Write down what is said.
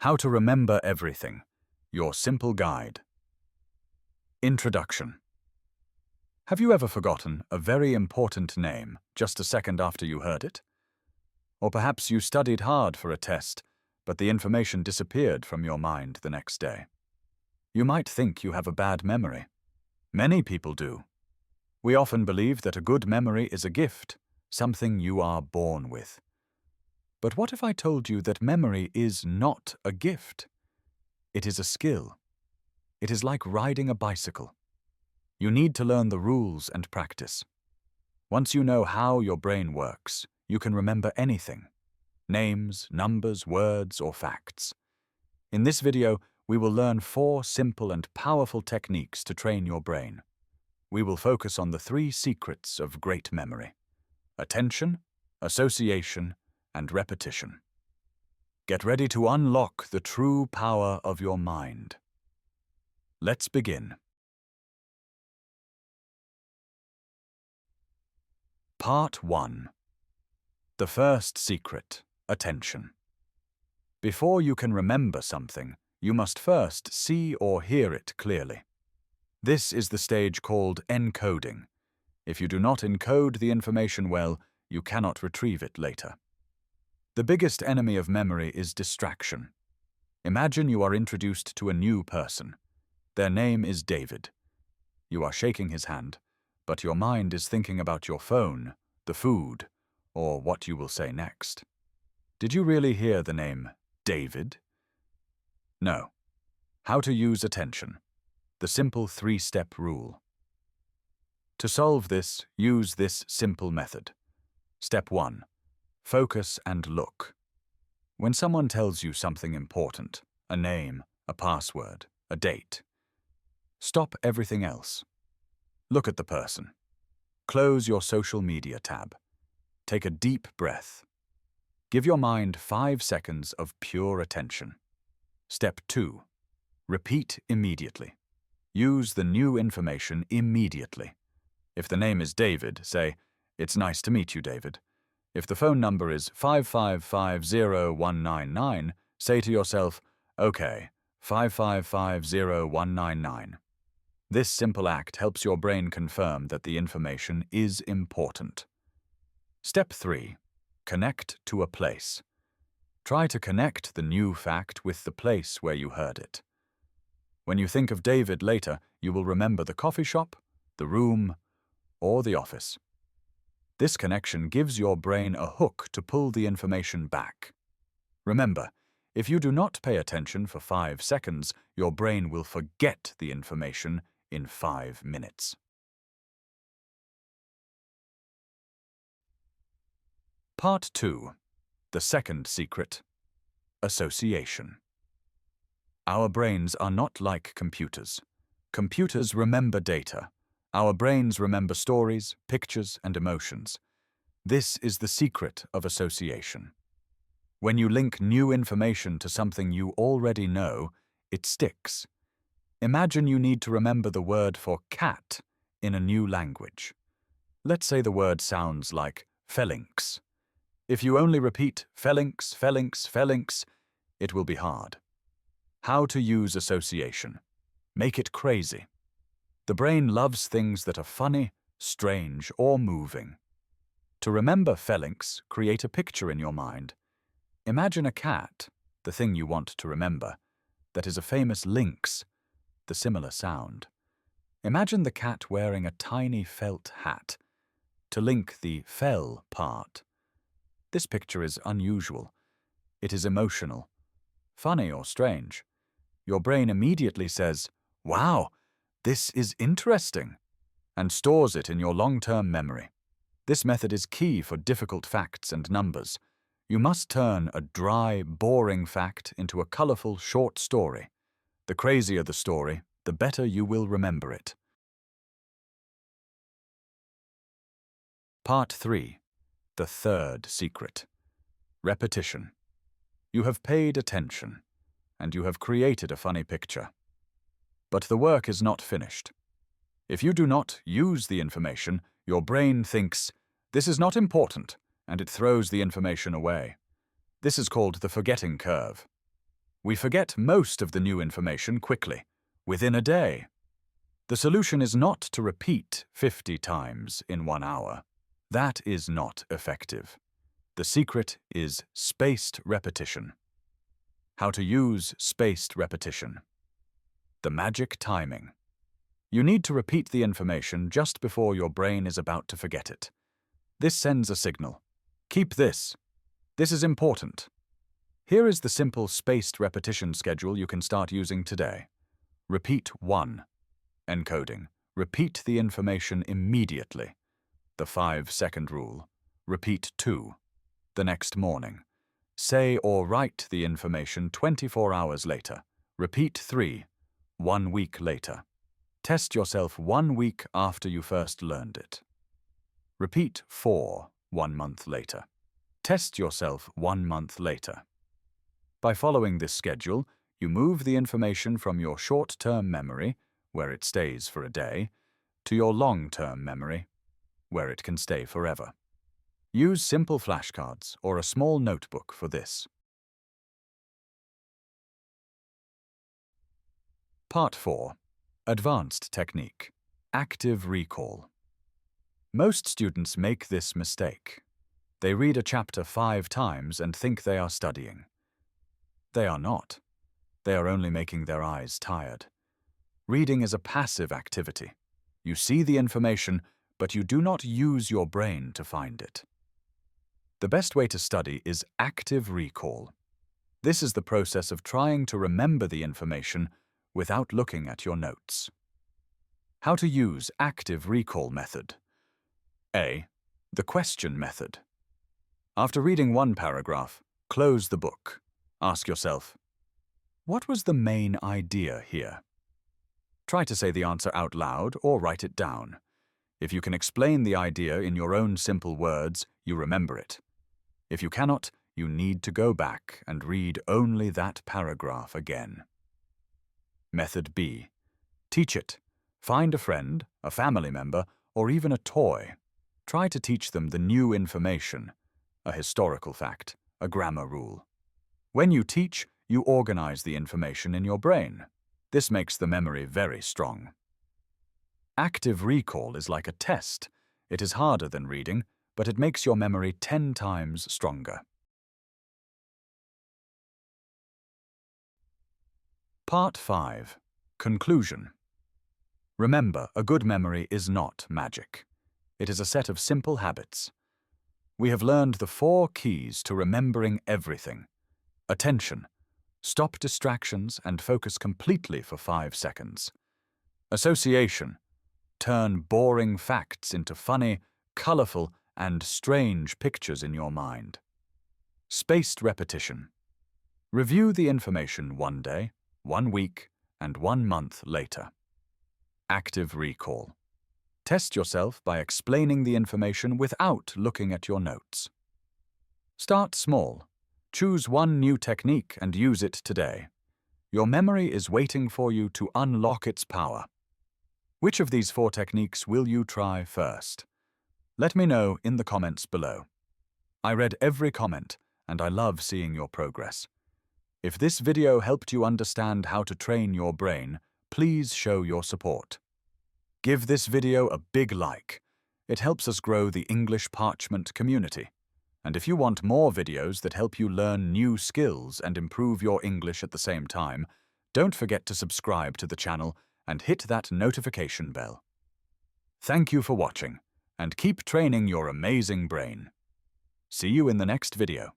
How to Remember Everything, Your Simple Guide. Introduction. Have you ever forgotten a very important name just a second after you heard it? Or perhaps you studied hard for a test, but the information disappeared from your mind the next day. You might think you have a bad memory. Many people do. We often believe that a good memory is a gift, something you are born with. But what if I told you that memory is not a gift? It is a skill. It is like riding a bicycle. You need to learn the rules and practice. Once you know how your brain works, you can remember anything: names, numbers, words, or facts. In this video, we will learn 4 simple and powerful techniques to train your brain. We will focus on the 3 secrets of great memory: attention, association, and repetition. Get ready to unlock the true power of your mind. Let's begin. Part 1. The first secret: attention. Before you can remember something, you must first see or hear it clearly. This is the stage called encoding. If you do not encode the information well, you cannot retrieve it later. The biggest enemy of memory is distraction. Imagine you are introduced to a new person. Their name is David. You are shaking his hand, but your mind is thinking about your phone, the food, or what you will say next. Did you really hear the name David? No. How to use attention. The simple 3-step rule. To solve this, use this simple method. Step 1. Focus and look. When someone tells you something important, a name, a password, a date, stop everything else. Look at the person. Close your social media tab. Take a deep breath. Give your mind 5 seconds of pure attention. Step 2. Repeat immediately. Use the new information immediately. If the name is David, say, "It's nice to meet you, David." If the phone number is 5550199, say to yourself, "Okay, 5550199. This simple act helps your brain confirm that the information is important. Step 3. Connect to a place. Try to connect the new fact with the place where you heard it. When you think of David later, you will remember the coffee shop, the room, or the office. This connection gives your brain a hook to pull the information back. Remember, if you do not pay attention for 5 seconds, your brain will forget the information in 5 minutes. Part 2. The second secret: association. Our brains are not like computers. Computers remember data. Our brains remember stories, pictures, and emotions. This is the secret of association. When you link new information to something you already know, it sticks. Imagine you need to remember the word for cat in a new language. Let's say the word sounds like phalanx. If you only repeat phalanx, phalanx, phalanx, it will be hard. How to use association. Make it crazy. The brain loves things that are funny, strange, or moving. To remember phalanx, create a picture in your mind. Imagine a cat, the thing you want to remember, that is a famous lynx, the similar sound. Imagine the cat wearing a tiny felt hat. To link the fell part. This picture is unusual. It is emotional, funny or strange. Your brain immediately says, "Wow, this is interesting," and stores it in your long-term memory. This method is key for difficult facts and numbers. You must turn a dry, boring fact into a colorful, short story. The crazier the story, the better you will remember it. Part 3. The third secret: repetition. You have paid attention, and you have created a funny picture. But the work is not finished. If you do not use the information, your brain thinks, "This is not important," and it throws the information away. This is called the forgetting curve. We forget most of the new information quickly, within a day. The solution is not to repeat 50 times in 1 hour. That is not effective. The secret is spaced repetition. How to use spaced repetition. The magic timing. You need to repeat the information just before your brain is about to forget it. This sends a signal. Keep this. This is important. Here is the simple spaced repetition schedule you can start using today. Repeat 1. Encoding. Repeat the information immediately. The 5-second rule. Repeat 2. The next morning. Say or write the information 24 hours later. Repeat 3. 1 week later. Test yourself 1 week after you first learned it. Repeat 4. 1 month later. Test yourself 1 month later. By following this schedule, you move the information from your short-term memory, where it stays for a day, to your long-term memory, where it can stay forever. Use simple flashcards or a small notebook for this. Part 4. Advanced Technique. Active Recall. Most students make this mistake. They read a chapter 5 times and think they are studying. They are not. They are only making their eyes tired. Reading is a passive activity. You see the information, but you do not use your brain to find it. The best way to study is active recall. This is the process of trying to remember the information without looking at your notes. How to use active recall method. A. The question method. After reading one paragraph, close the book. Ask yourself, what was the main idea here? Try to say the answer out loud or write it down. If you can explain the idea in your own simple words, you remember it. If you cannot, you need to go back and read only that paragraph again. Method B. Teach it. Find a friend, a family member, or even a toy. Try to teach them the new information, a historical fact, a grammar rule. When you teach, you organize the information in your brain. This makes the memory very strong. Active recall is like a test. It is harder than reading, but it makes your memory 10 times stronger. Part 5. Conclusion. Remember, a good memory is not magic. It is a set of simple habits. We have learned the 4 keys to remembering everything. Attention. Stop distractions and focus completely for 5 seconds. Association. Turn boring facts into funny, colorful, and strange pictures in your mind. Spaced repetition. Review the information 1 day, 1 week, and 1 month later. Active recall. Test yourself by explaining the information without looking at your notes. Start small. Choose one new technique and use it today. Your memory is waiting for you to unlock its power. Which of these 4 techniques will you try first? Let me know in the comments below. I read every comment, and I love seeing your progress. If this video helped you understand how to train your brain, please show your support. Give this video a big like. It helps us grow the English Parchment community. And if you want more videos that help you learn new skills and improve your English at the same time, don't forget to subscribe to the channel and hit that notification bell. Thank you for watching, and keep training your amazing brain. See you in the next video.